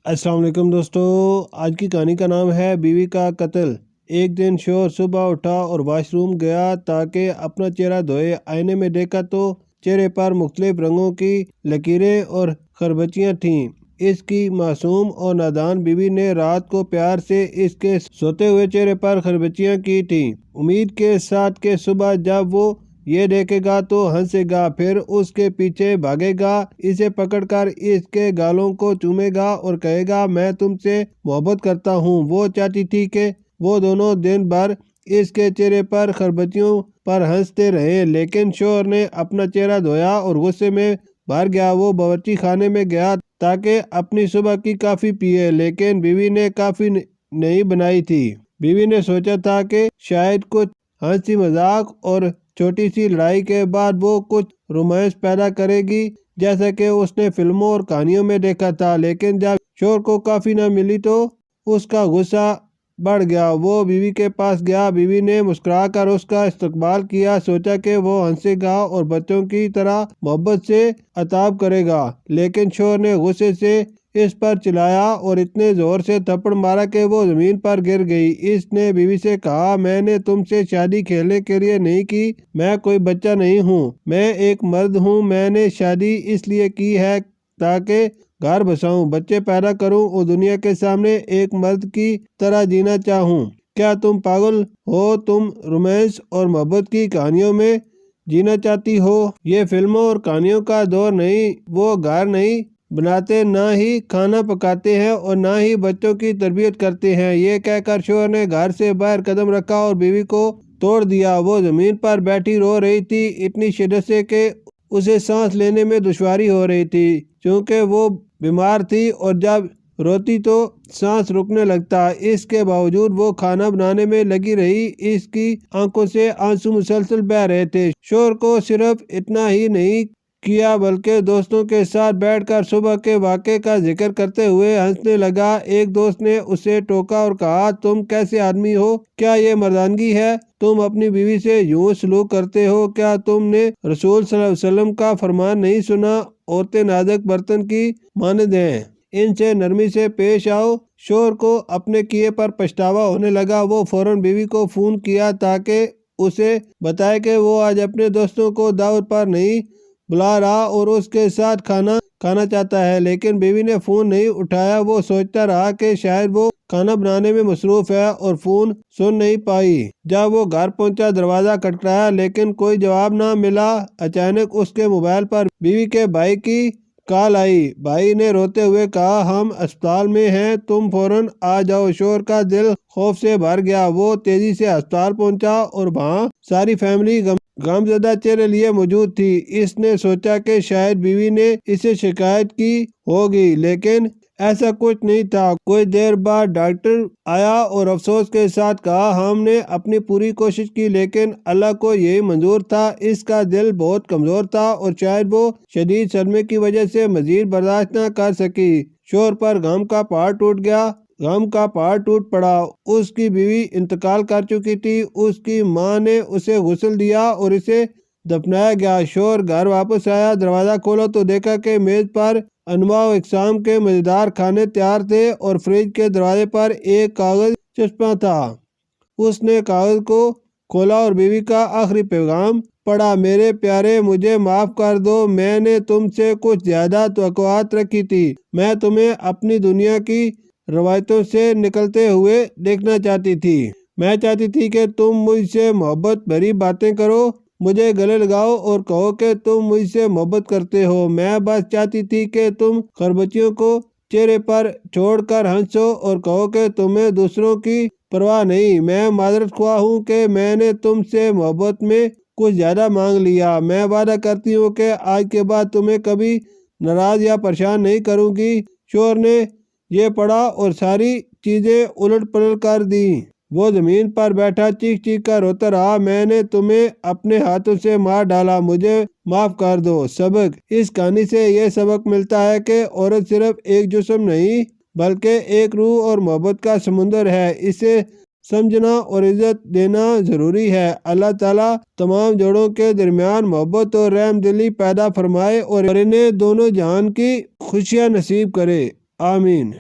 السلام علیکم دوستو، آج کی کہانی کا نام ہے بیوی کا قتل۔ ایک دن شوہر صبح اٹھا اور واش روم گیا تاکہ اپنا چہرہ دھوئے۔ آئینے میں دیکھا تو چہرے پر مختلف رنگوں کی لکیریں اور خربچیاں تھیں۔ اس کی معصوم اور نادان بیوی نے رات کو پیار سے اس کے سوتے ہوئے چہرے پر خربچیاں کی تھیں، امید کے ساتھ کہ صبح جب وہ یہ دیکھے گا تو ہنسے گا، پھر اس کے پیچھے بھاگے گا، اسے پکڑ کر اس کے گالوں کو چومے گا اور کہے گا میں تم سے محبت کرتا ہوں۔ وہ چاہتی تھی کہ وہ دونوں دن بھر اس کے چہرے پر خربچیوں پر ہنستے رہے، لیکن شوہر نے اپنا چہرہ دھویا اور غصے میں بھر گیا۔ وہ باورچی خانے میں گیا تاکہ اپنی صبح کی کافی پیے، لیکن بیوی نے کافی نہیں بنائی تھی۔ بیوی نے سوچا تھا کہ شاید کچھ ہنسی مذاق اور چھوٹی سی لڑائی کے بعد وہ کچھ رومانس پیدا کرے گی، جیسا کہ اس نے فلموں اور کہانیوں میں دیکھا تھا، لیکن جب شوہر کو کافی نہ ملی تو اس کا غصہ بڑھ گیا۔ وہ بیوی کے پاس گیا، بیوی نے مسکرا کر اس کا استقبال کیا، سوچا کہ وہ ہنسے گا اور بچوں کی طرح محبت سے عتاب کرے گا، لیکن شوہر نے غصے سے اس پر چلایا اور اتنے زور سے تھپڑ مارا کہ وہ زمین پر گر گئی۔ اس نے بیوی سے کہا میں نے تم سے شادی کھیلنے کے لیے نہیں کی، میں کوئی بچہ نہیں ہوں، میں ایک مرد ہوں، میں نے شادی اس لیے کی ہے تاکہ گھر بساؤں، بچے پیدا کروں اور دنیا کے سامنے ایک مرد کی طرح جینا چاہوں۔ کیا تم پاگل ہو؟ تم رومانس اور محبت کی کہانیوں میں جینا چاہتی ہو؟ یہ فلموں اور کہانیوں کا دور نہیں، وہ گھر نہیں بناتے، نہ ہی کھانا پکاتے ہیں اور نہ ہی بچوں کی تربیت کرتے ہیں۔ یہ کہہ کر شوہر نے گھر سے باہر قدم رکھا اور بیوی کو توڑ دیا۔ وہ زمین پر بیٹھی رو رہی تھی، اتنی شدت سے کہ اسے سانس لینے میں دشواری ہو رہی تھی، چونکہ وہ بیمار تھی اور جب روتی تو سانس رکنے لگتا۔ اس کے باوجود وہ کھانا بنانے میں لگی رہی، اس کی آنکھوں سے آنسو مسلسل بہہ رہے تھے۔ شوہر کو صرف اتنا ہی نہیں کیا بلکہ دوستوں کے ساتھ بیٹھ کر صبح کے واقعے کا ذکر کرتے ہوئے ہنسنے لگا۔ ایک دوست نے اسے ٹوکا اور کہا تم کیسے آدمی ہو؟ کیا یہ مردانگی ہے؟ تم اپنی بیوی سے یوں سلوک کرتے ہو؟ کیا تم نے رسول صلی اللہ علیہ وسلم کا فرمان نہیں سنا؟ عورتیں نازک برتن کی مانند ہیں، ان سے نرمی سے پیش آؤ۔ شوہر کو اپنے کیے پر پچھتاوا ہونے لگا۔ وہ فوراً بیوی کو فون کیا تاکہ اسے بتائے کہ وہ آج اپنے دوستوں کو دعوت پر نہیں بلا رہا اور اس کے ساتھ کھانا کھانا چاہتا ہے، لیکن بیوی نے فون نہیں اٹھایا۔ وہ سوچتا رہا کہ شاید وہ کھانا بنانے میں مصروف ہے اور فون سن نہیں پائی۔ جب وہ گھر پہنچا دروازہ کھٹکھٹایا لیکن کوئی جواب نہ ملا۔ اچانک اس کے موبائل پر بیوی کے بھائی کی کال آئی۔ بھائی نے روتے ہوئے کہا ہم اسپتال میں ہیں، تم فوراً آ جاؤ۔ شوہر کا دل خوف سے بھر گیا۔ وہ تیزی سے ہسپتال پہنچا اور وہاں ساری فیملی غمزدہ چہرے لیے موجود تھی۔ اس نے سوچا کہ شاید بیوی نے اسے شکایت کی ہوگی، لیکن ایسا کچھ نہیں تھا۔ کچھ دیر بعد ڈاکٹر آیا اور افسوس کے ساتھ کہا ہم نے اپنی پوری کوشش کی لیکن اللہ کو یہی منظور تھا۔ اس کا دل بہت کمزور تھا اور شاید وہ شدید صدمے کی وجہ سے مزید برداشت نہ کر سکی۔ شوہر پر غم کا پہاڑ ٹوٹ گیا، غم کا پہاڑ ٹوٹ پڑا۔ اس کی بیوی انتقال کر چکی تھی۔ اس کی ماں نے اسے غسل دیا اور اسے دفنایا گیا۔ شوہر گھر واپس آیا، دروازہ کھولا تو دیکھا کہ میز پر انواع و اقسام کے مزیدار کھانے تیار تھے اور فریج کے دروازے پر ایک کاغذ چسپاں تھا۔ اس نے کاغذ کو کھولا اور بیوی کا آخری پیغام پڑھا، میرے پیارے مجھے معاف کر دو، میں نے تم سے کچھ زیادہ توقعات رکھی تھی، میں تمہیں اپنی دنیا کی روایتوں سے نکلتے ہوئے دیکھنا چاہتی تھی، میں چاہتی تھی کہ تم مجھ سے محبت بھری باتیں کرو، مجھے گلے لگاؤ اور کہو کہ تم مجھ سے محبت کرتے ہو، میں بس چاہتی تھی کہ تم خربچیوں کو چہرے پر چھوڑ کر ہنسو اور کہو کہ تمہیں دوسروں کی پرواہ نہیں۔ میں معذرت خواہ ہوں کہ میں نے تم سے محبت میں کچھ زیادہ مانگ لیا، میں وعدہ کرتی ہوں کہ آج کے بعد تمہیں کبھی ناراض یا پریشان نہیں کروں گی۔ شوہر نے یہ پڑھا اور ساری چیزیں الٹ پلٹ کر دیں۔ وہ زمین پر بیٹھا چیخ چیخ کر روتا رہا، میں نے تمہیں اپنے ہاتھوں سے مار ڈالا، مجھے معاف کر دو۔ سبق: اس کہانی سے یہ سبق ملتا ہے کہ عورت صرف ایک جسم نہیں بلکہ ایک روح اور محبت کا سمندر ہے، اسے سمجھنا اور عزت دینا ضروری ہے۔ اللہ تعالیٰ تمام جوڑوں کے درمیان محبت اور رحم دلی پیدا فرمائے اور انہیں دونوں جہان کی خوشیاں نصیب کرے، آمین۔